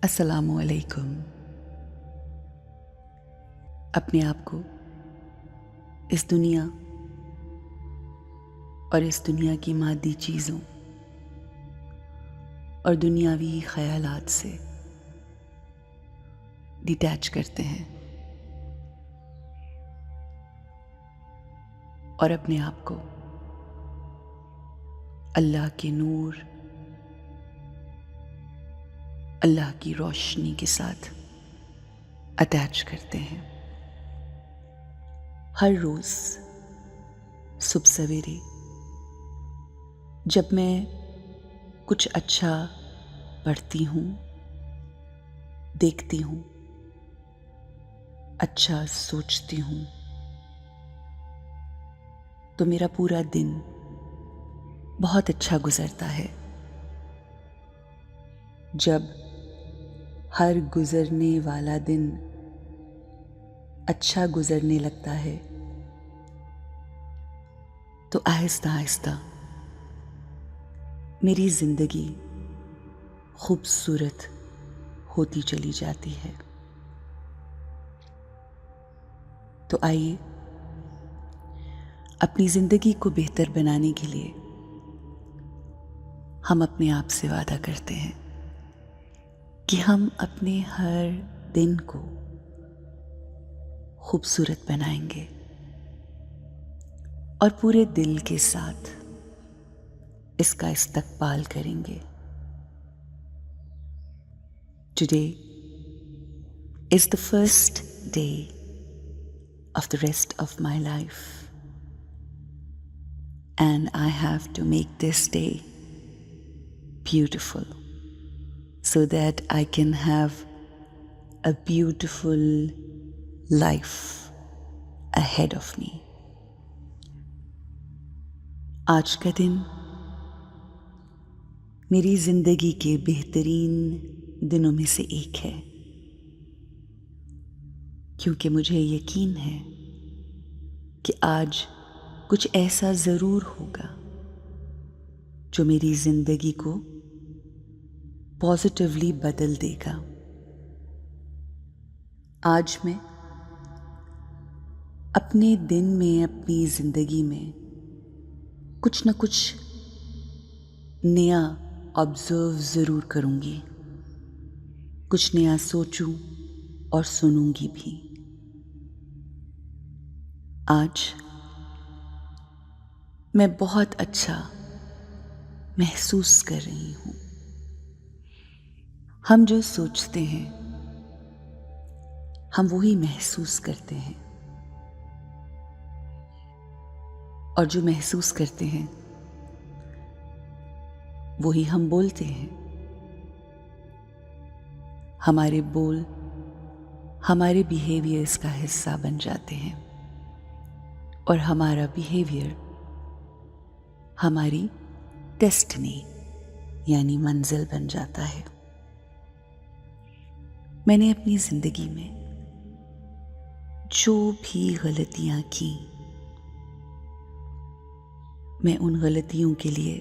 अस्सलामु अलैकुम। अपने आप को इस दुनिया और इस दुनिया की मादी चीज़ों और दुनियावी ख़यालात से डिटैच करते हैं और अपने आप को अल्लाह के नूर, अल्लाह की रोशनी के साथ अटैच करते हैं। हर रोज़ सुबह सवेरे जब मैं कुछ अच्छा पढ़ती हूँ, देखती हूँ, अच्छा सोचती हूँ, तो मेरा पूरा दिन बहुत अच्छा गुजरता है। जब हर गुजरने वाला दिन अच्छा गुजरने लगता है तो आहिस्ता आहिस्ता मेरी जिंदगी खूबसूरत होती चली जाती है। तो आइए अपनी जिंदगी को बेहतर बनाने के लिए हम अपने आप से वादा करते हैं कि हम अपने हर दिन को खूबसूरत बनाएंगे और पूरे दिल के साथ इसका इस्तकबाल करेंगे। Today is the first day of the rest of my life, and I have to make this day beautiful so that I can have a beautiful life ahead of me. आज का दिन मेरी जिंदगी के बेहतरीन दिनों में से एक है, क्योंकि मुझे यकीन है कि आज कुछ ऐसा ज़रूर होगा जो मेरी ज़िंदगी को पॉजिटिवली बदल देगा। आज मैं अपने दिन में, अपनी ज़िंदगी में कुछ न कुछ नया ऑब्ज़र्व ज़रूर करूँगी, कुछ नया सोचूं और सुनूंगी भी। आज मैं बहुत अच्छा महसूस कर रही हूँ। हम जो सोचते हैं हम वही महसूस करते हैं, और जो महसूस करते हैं वही हम बोलते हैं। हमारे बोल हमारे बिहेवियर्स का हिस्सा बन जाते हैं और हमारा बिहेवियर हमारी डेस्टिनी यानी मंजिल बन जाता है। मैंने अपनी जिंदगी में जो भी गलतियां की, मैं उन गलतियों के लिए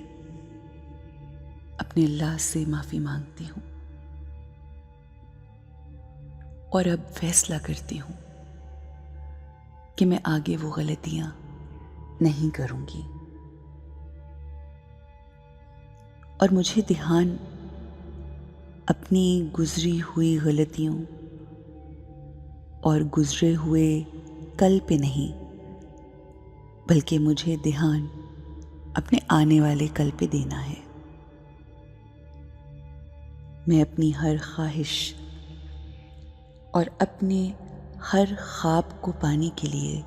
अपने अल्लाह से माफ़ी मांगती हूँ और अब फैसला करती हूँ कि मैं आगे वो गलतियां नहीं करूँगी। और मुझे ध्यान अपनी गुजरी हुई गलतियों और गुजरे हुए कल पे नहीं, बल्कि मुझे ध्यान अपने आने वाले कल पे देना है। मैं अपनी हर ख्वाहिश और अपने हर ख्वाब को पाने के लिए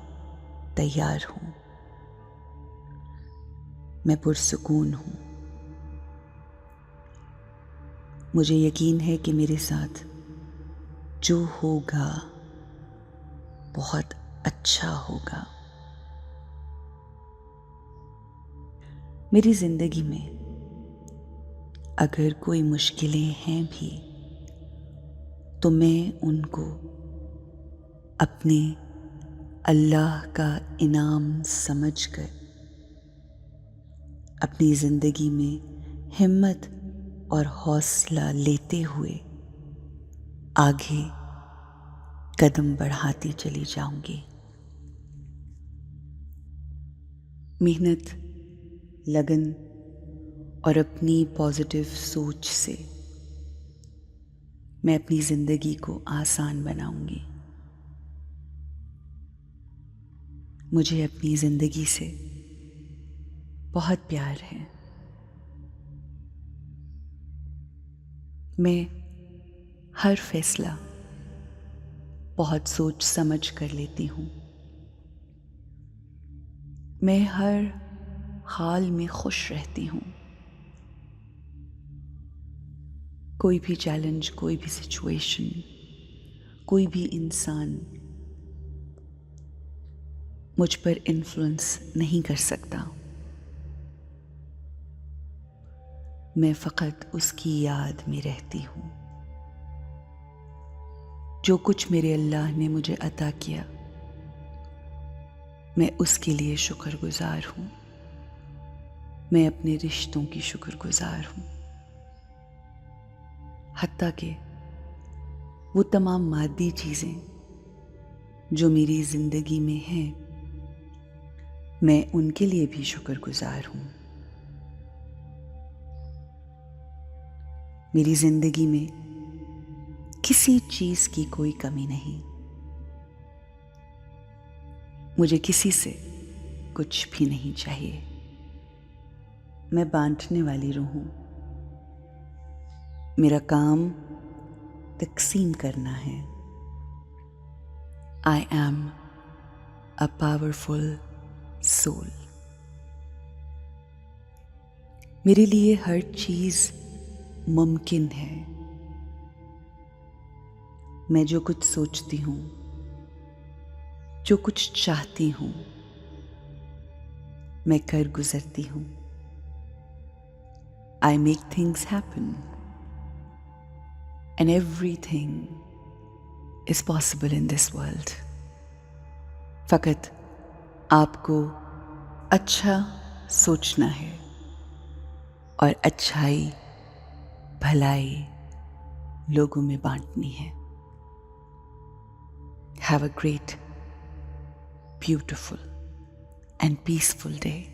तैयार हूँ। मैं पुरसुकून हूँ। मुझे यकीन है कि मेरे साथ जो होगा बहुत अच्छा होगा। मेरी जिंदगी में अगर कोई मुश्किलें हैं भी तो मैं उनको अपने अल्लाह का इनाम समझकर अपनी जिंदगी में हिम्मत और हौसला लेते हुए आगे कदम बढ़ाती चली जाऊंगी। मेहनत, लगन और अपनी पॉजिटिव सोच से मैं अपनी ज़िंदगी को आसान बनाऊंगी। मुझे अपनी ज़िंदगी से बहुत प्यार है। मैं हर फैसला बहुत सोच समझ कर लेती हूँ। मैं हर हाल में खुश रहती हूँ। कोई भी चैलेंज, कोई भी सिचुएशन, कोई भी इंसान मुझ पर इन्फ्लुएंस नहीं कर सकता। मैं फ़कत उसकी याद में रहती हूँ। जो कुछ मेरे अल्लाह ने मुझे अता किया, मैं उसके लिए शुक्रगुज़ार हूँ। मैं अपने रिश्तों की शुक्रगुज़ार हूँ। हत्ता कि वो तमाम मादी चीज़ें जो मेरी ज़िंदगी में हैं, मैं उनके लिए भी शुक्रगुज़ार हूँ। मेरी ज़िंदगी में किसी चीज़ की कोई कमी नहीं। मुझे किसी से कुछ भी नहीं चाहिए। मैं बांटने वाली रूह हूँ। मेरा काम तक़सीम करना है। I am a powerful soul. मेरे लिए हर चीज़ मुमकिन है। मैं जो कुछ सोचती हूँ, जो कुछ चाहती हूँ, मैं कर गुजरती हूँ। I make things happen and everything is possible in this world. फ़कत आपको अच्छा सोचना है और अच्छाई, भलाई लोगों में बांटनी है। Have a great, beautiful and peaceful day.